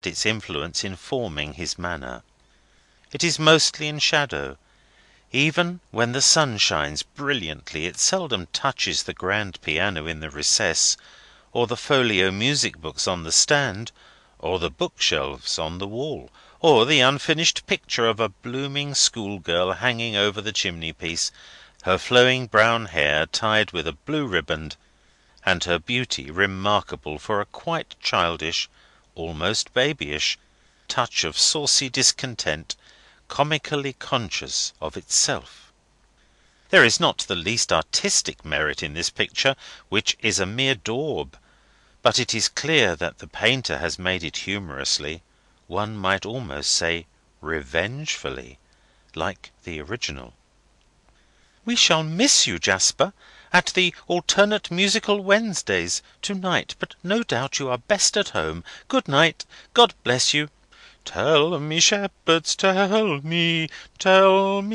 its influence in forming his manner. It is mostly in shadow. Even when the sun shines brilliantly, it seldom touches the grand piano in the recess, or the folio music books on the stand, or the bookshelves on the wall, or the unfinished picture of a blooming schoolgirl hanging over the chimney-piece, her flowing brown hair tied with a blue riband, and her beauty remarkable for a quite childish, almost babyish, touch of saucy discontent, comically conscious of itself. There is not the least artistic merit in this picture, which is a mere daub, but it is clear that the painter has made it humorously, one might almost say revengefully, like the original. "We shall miss you, Jasper, at the alternate musical Wednesdays to-night, but no doubt you are best at home. Good night. God bless you." "Tell me, shepherds, tell me, have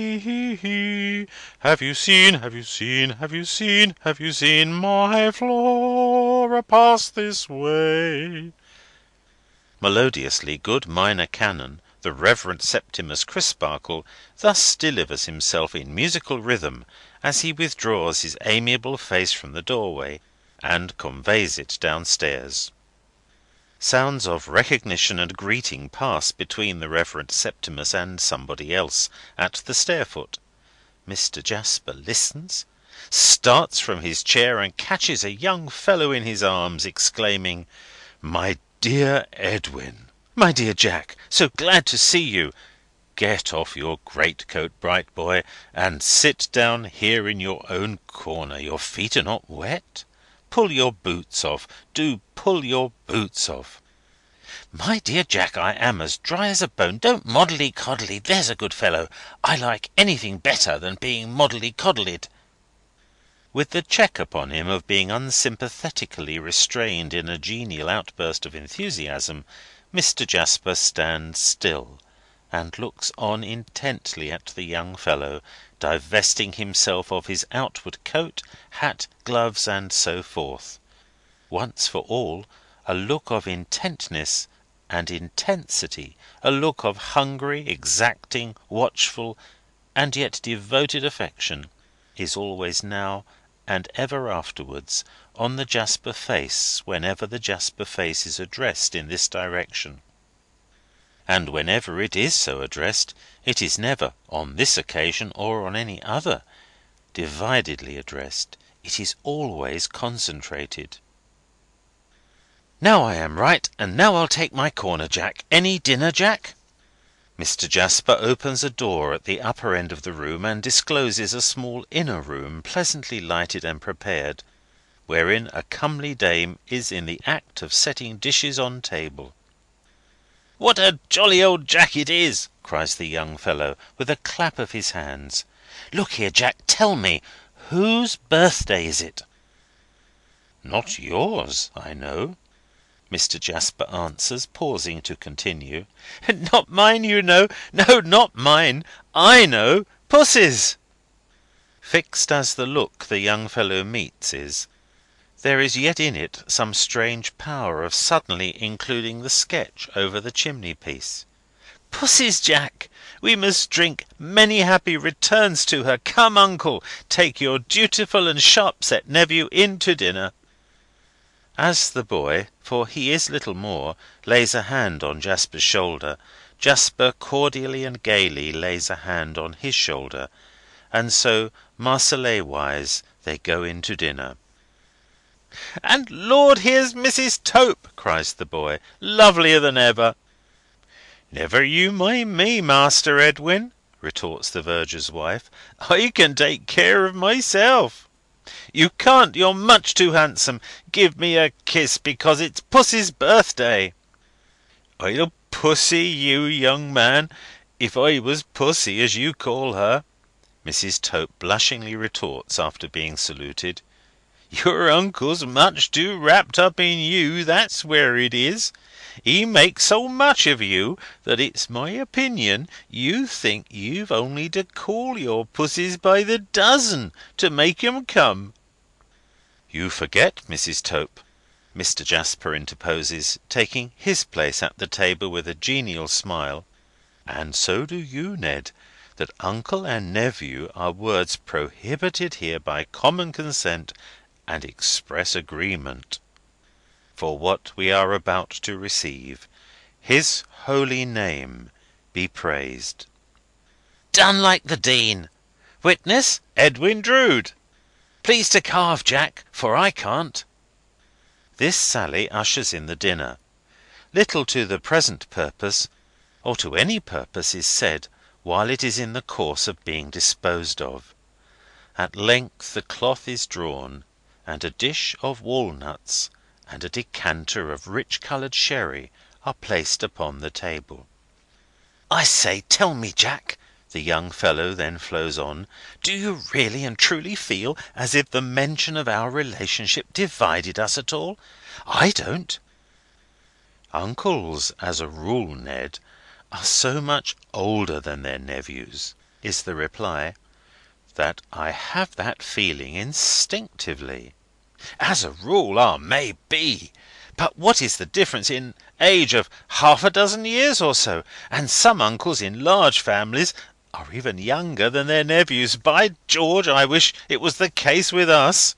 you seen my Flora pass this way?" Melodiously, good Minor Canon, the Reverend Septimus Crisparkle, thus delivers himself in musical rhythm as he withdraws his amiable face from the doorway, and conveys it downstairs. Sounds of recognition and greeting pass between the Reverend Septimus and somebody else at the stair-foot. Mr. Jasper listens, starts from his chair, and catches a young fellow in his arms, exclaiming, "My dear Edwin! My dear Jack! So glad to see you! Get off your greatcoat, bright boy, and sit down here in your own corner. Your feet are not wet? Pull your boots off. Do pull your boots off." "My dear Jack, I am as dry as a bone. Don't moddley-coddley, there's a good fellow. I like anything better than being moddley-coddled." With the check upon him of being unsympathetically restrained in a genial outburst of enthusiasm, Mr. Jasper stands still, and looks on intently at the young fellow, divesting himself of his outward coat, hat, gloves, and so forth. Once for all, a look of intentness and intensity, a look of hungry, exacting, watchful, and yet devoted affection, is always now and ever afterwards on the Jasper face whenever the Jasper face is addressed in this direction. And whenever it is so addressed, it is never, on this occasion or on any other, dividedly addressed. It is always concentrated. "Now I am right, and now I'll take my corner, Jack. Any dinner, Jack?" Mr. Jasper opens a door at the upper end of the room, and discloses a small inner room, pleasantly lighted and prepared, wherein a comely dame is in the act of setting dishes on table. "What a jolly old Jack it is!" cries the young fellow, with a clap of his hands. "Look here, Jack, tell me, whose birthday is it?" "Not yours, I know," Mr. Jasper answers, pausing to continue. "Not mine, you know. No, not mine. I know. Pussy's." Fixed as the look the young fellow meets is, there is yet in it some strange power of suddenly including the sketch over the chimney-piece. "Pussy's, Jack! We must drink many happy returns to her. Come, uncle, take your dutiful and sharp-set nephew in to dinner." As the boy, for he is little more, lays a hand on Jasper's shoulder, Jasper cordially and gaily lays a hand on his shoulder, and so, Marseillaise-wise, they go in to dinner. "And Lord, here's Mrs. Tope!" cries the boy. "Lovelier than ever!" "Never you mind me, Master Edwin," retorts the Verger's wife. "I can take care of myself." "You can't. You're much too handsome. Give me a kiss, because it's Pussy's birthday." "I'll pussy you, young man, if I was Pussy, as you call her," Mrs. Tope blushingly retorts, after being saluted. "Your uncle's much too wrapped up in you, that's where it is. He makes so much of you, that it's my opinion you think you've only to call your pussies by the dozen to make 'em come." "You forget, Mrs. Tope, Mr. Jasper interposes, taking his place at the table with a genial smile. "And so do you, Ned, that uncle and nephew are words prohibited here by common consent and express agreement. For what we are about to receive, His holy name be praised." "Done like the Dean. Witness, Edwin Drood. Please to carve, Jack, for I can't." This sally ushers in the dinner. Little to the present purpose, or to any purpose, is said while it is in the course of being disposed of. At length the cloth is drawn, and a dish of walnuts and a decanter of rich coloured sherry are placed upon the table. "I say, tell me, Jack," the young fellow then flows on, "do you really and truly feel as if the mention of our relationship divided us at all? I don't." "Uncles, as a rule, Ned, are so much older than their nephews," is the reply, "that I have that feeling instinctively." "As a rule, may be. But what is the difference in age of half a dozen years or so? And some uncles in large families are even younger than their nephews. By George, I wish it was the case with us."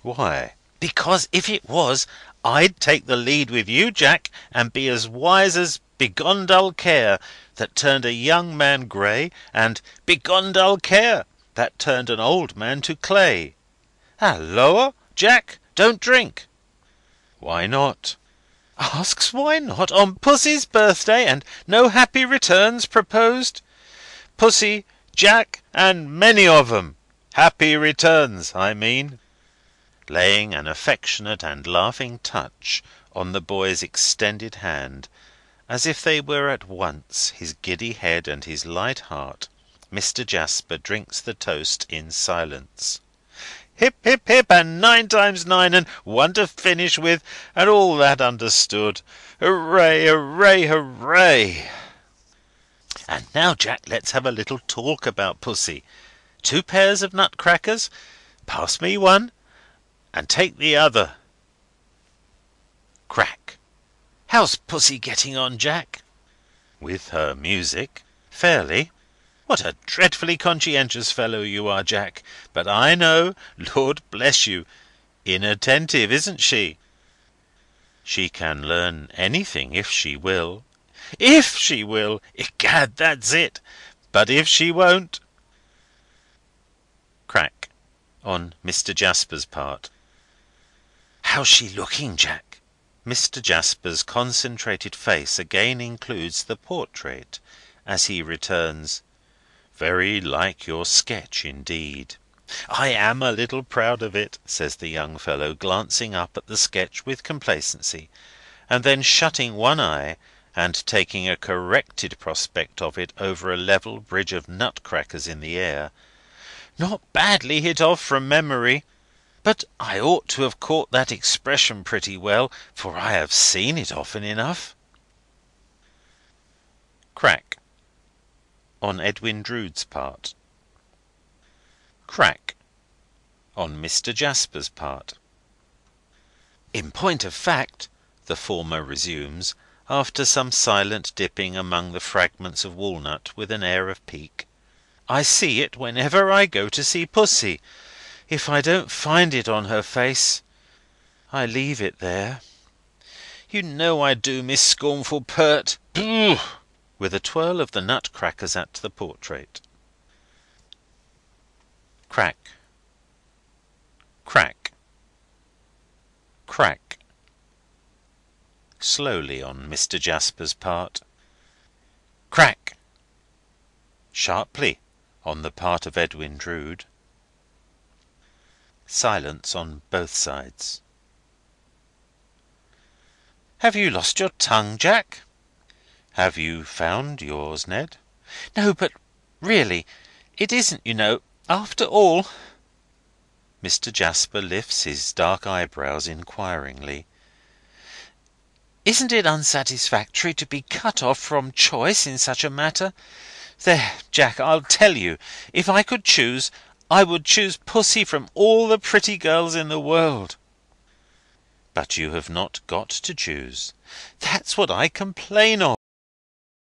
"Why?" "Because if it was, I'd take the lead with you, Jack, and be as wise as Begone dull care, that turned a young man grey, and Begone dull care, that turned an old man to clay. Halloa, Jack, don't drink." "Why not?" "Asks why not, on Pussy's birthday, and no happy returns proposed? Pussy, Jack, and many of 'em. Happy returns, I mean." Laying an affectionate and laughing touch on the boy's extended hand, as if they were at once his giddy head and his light heart, Mr. Jasper drinks the toast in silence. "Hip, hip, hip, and 9 times 9, and 1 to finish with, and all that understood. Hooray, hooray, hooray!" "And now, Jack, let's have a little talk about Pussy. 2 pairs of nutcrackers? Pass me one, and take the other." Crack. "How's Pussy getting on, Jack?" "With her music, fairly." "What a dreadfully conscientious fellow you are, Jack! But I know, Lord bless you! Inattentive, isn't she?" "She can learn anything, if she will." "If she will! Egad, that's it! But if she won't?" Crack. On Mr. Jasper's part. "How's she looking, Jack?" Mr. Jasper's concentrated face again includes the portrait, as he returns, "Very like your sketch indeed." "I am a little proud of it," says the young fellow, glancing up at the sketch with complacency, and then shutting one eye and taking a corrected prospect of it over a level bridge of nutcrackers in the air. "Not badly hit off from memory. But I ought to have caught that expression pretty well, for I have seen it often enough." Crack. On Edwin Drood's part. Crack. On Mr. Jasper's part. "In point of fact," the former resumes, after some silent dipping among the fragments of walnut with an air of pique, "I see it whenever I go to see Pussy. If I don't find it on her face, I leave it there. You know I do, Miss Scornful Pert!" with a twirl of the nutcrackers at the portrait. Crack. Crack. Crack. Slowly on Mr. Jasper's part. Crack. Sharply on the part of Edwin Drood. Silence on both sides. "Have you lost your tongue, Jack?" "Have you found yours, Ned?" "No, but really, it isn't, you know, after all." Mr. Jasper lifts his dark eyebrows inquiringly. "Isn't it unsatisfactory to be cut off from choice in such a matter? There, Jack, I'll tell you. If I could choose, I would choose Pussy from all the pretty girls in the world." But you have not got to choose. That's what I complain of.